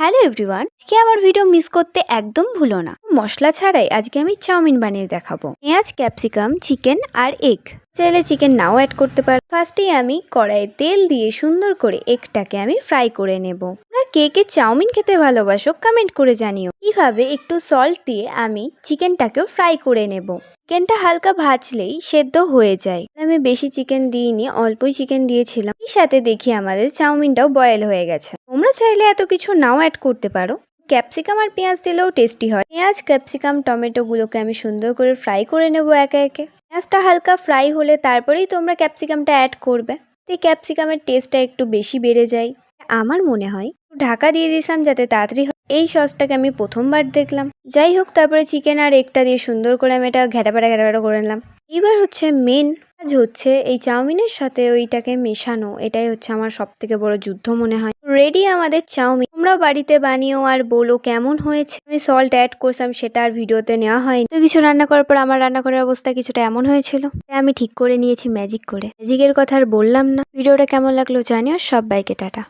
Hello everyone, আজকে আমার video miss করতে একদম ভুলো না। মশলা ছাড়াই আজকে আমি চাউমিন বানিয়ে দেখাবো। পেঁয়াজ, ক্যাপসিকাম, চিকেন আর এগ। চাইলে চিকেন নাও অ্যাড করতে পারো। ফার্স্টেই আমি কড়াইয়ে তেল দিয়ে সুন্দর করে এগটাকে আমি ফ্রাই করে নেব। তোমরা কে কে চাউমিন খেতে ভালোবাসো কমেন্ট করে জানিও। কিভাবে একটু সল্ট দিয়ে আমি চিকেনটাকেও ফ্রাই করে নেব। চিকেনটা হালকা ভাজলেই সেদ্ধ হয়ে যায়। আমি বেশি চিকেন দিইনি, অল্পই চিকেন দিয়েছিলাম। এর সাথে দেখি আমাদের চাউমিনটাও বয়েল হয়ে গেছে। তোমরা চাইলে এত কিছু নাও অ্যাড করতে পারো। ক্যাপসিকাম আর পেঁয়াজ দিলেও টেস্টি হয়। পেঁয়াজ, ক্যাপসিকাম, টমেটো গুলোকে আমি সুন্দর করে ফ্রাই করে নেব একে একে। পেঁয়াজটা হালকা ফ্রাই হলে তারপরেই তোমরা ক্যাপসিকামটা অ্যাড করবে। এই ক্যাপসিকামের টেস্টটা একটু বেশি বেড়ে যায়। আমার মনে হয় ঢাকা দিয়ে দিয়েছিলাম যাতে তাড়াতাড়ি হয়। এই সসটাকে আমি প্রথমবার দেখলাম। যাই হোক, তারপরে চিকেন আর এগটা দিয়ে সুন্দর করে আমি এটা ঘ্যাটাপাটা করে নিলাম। এবার হচ্ছে মেন কাজ হচ্ছে এই চাউমিনের সাথে ওইটাকে মেশানো। এটাই হচ্ছে আমার সব থেকে বড় যুদ্ধ মনে হয়। রেডি আমাদের চাউমিন। তোমরাও বাড়িতে বানিও আর বলো কেমন হয়েছে। আমি সল্ট অ্যাড করছিলাম, সেটা আর ভিডিওতে নেওয়া হয়নি। তো কিছু রান্না করার পর আমার রান্না করার অবস্থা কিছুটা এমন হয়েছিল। তাই আমি ঠিক করে নিয়েছি ম্যাজিক করে। ম্যাজিকের কথা আর বললাম না। ভিডিওটা কেমন লাগলো জানিও। সবাইকে টাটা।